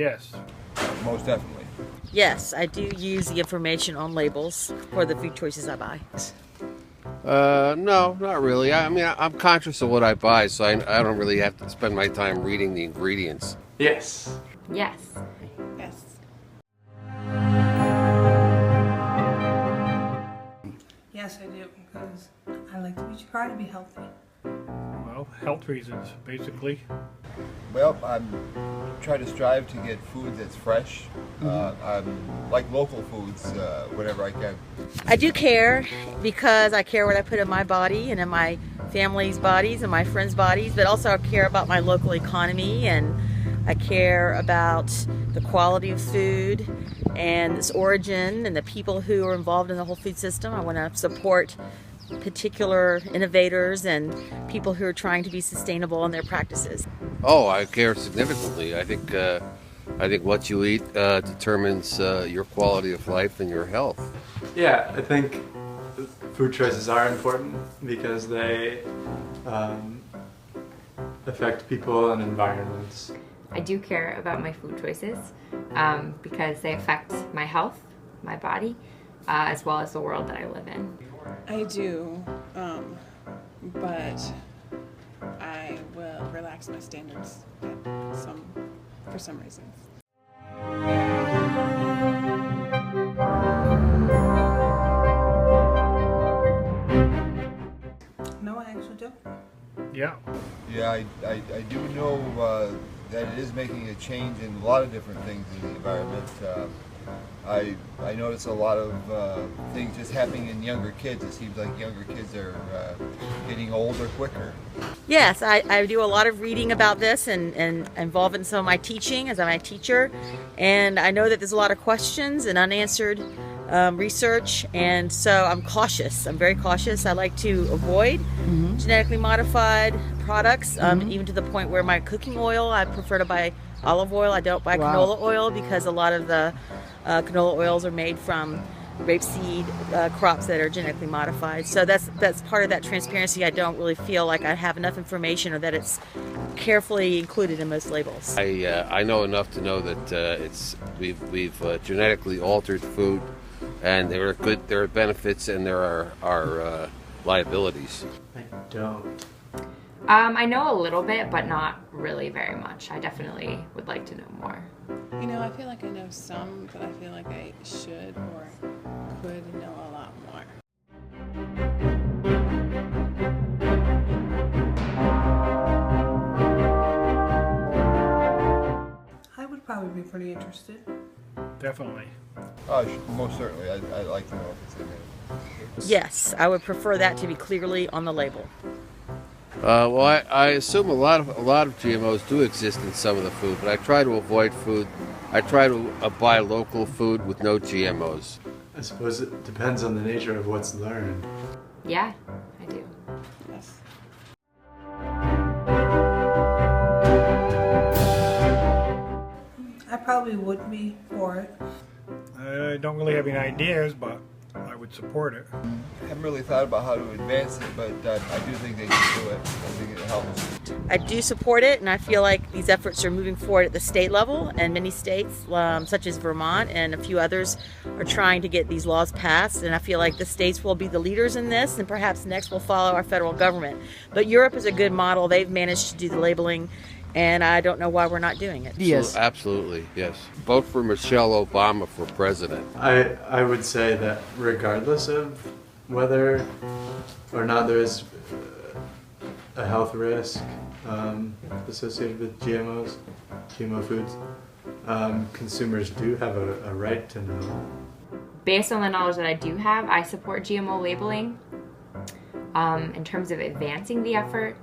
Yes. Most definitely. Yes, I do use the information on labels for the food choices I buy. No, not really. I mean, I'm conscious of what I buy, so I don't really have to spend my time reading the ingredients. Yes. Yes. Yes. Yes, I do, because I like to try to be healthy. Well, health reasons, basically. Well, I'm trying to strive to get food that's fresh. I'm like local foods whenever I can. I do care because I care what I put in my body and in my family's bodies and my friends' bodies, but also I care about my local economy, and I care about the quality of food and its origin and the people who are involved in the whole food system. I want to support particular innovators and people who are trying to be sustainable in their practices. Oh, I care significantly. I think what you eat determines your quality of life and your health. Yeah, I think food choices are important because they affect people and environments. I do care about my food choices because they affect my health, my body, as well as the world that I live in. I do, but I will relax my standards for some reasons. No, I actually do. Yeah. Yeah, I do know that it is making a change in a lot of different things in the environment. I notice a lot of things just happening in younger kids. It seems like younger kids are getting older quicker. Yes, I do a lot of reading about this and involved in some of my teaching as I'm a teacher. And I know that there's a lot of questions and unanswered research, and so I'm cautious. I'm very cautious. I like to avoid genetically modified products, even to the point where my cooking oil, I prefer to buy olive oil. I don't buy canola oil because a lot of the canola oils are made from rapeseed crops that are genetically modified. So that's part of that transparency. I don't really feel like I have enough information or that it's carefully included in most labels. I know enough to know that we've genetically altered food, and there are benefits and there are liabilities. I don't. I know a little bit, but not really very much. I definitely would like to know more. You know, I feel like I know some, but I feel like I should or could know a lot more. I would probably be pretty interested. Definitely. Most certainly. I'd like to know if it's in there. Yes, I would prefer that to be clearly on the label. Well, I assume a lot of GMOs do exist in some of the food, but I try to avoid food. I try to buy local food with no GMOs. I suppose it depends on the nature of what's learned. Yeah, I do. Yes. I probably would be for it. I don't really have any ideas, but I would support it. I haven't really thought about how to advance it, but I do think they can do it. I think it helps. I do support it, and I feel like these efforts are moving forward at the state level, and many states, such as Vermont and a few others, are trying to get these laws passed, and I feel like the states will be the leaders in this, and perhaps next will follow our federal government. But Europe is a good model. They've managed to do the labeling, and I don't know why we're not doing it. Yes. Absolutely, yes. Vote for Michelle Obama for president. I would say that regardless of whether or not there is a health risk associated with GMO foods, consumers do have a right to know. Based on the knowledge that I do have, I support GMO labeling. In terms of advancing the effort,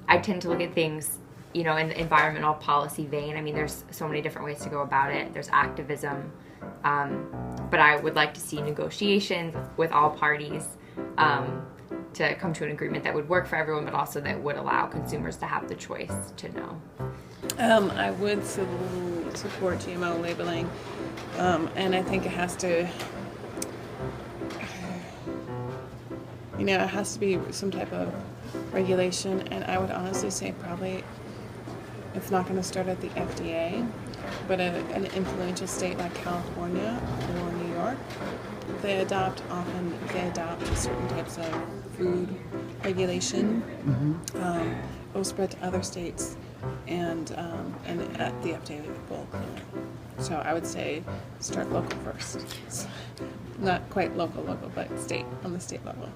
I tend to look at things, in the environmental policy vein. I mean, there's so many different ways to go about it. There's activism, but I would like to see negotiations with all parties to come to an agreement that would work for everyone, but also that would allow consumers to have the choice to know. I would support GMO labeling, and I think it has to, it has to be some type of regulation, and I would honestly say probably it's not going to start at the FDA. But an influential state like California or New York, they adopt certain types of food regulation. It will spread to other states and the updated will. So I would say start local first. Not quite local, but state, on the state level.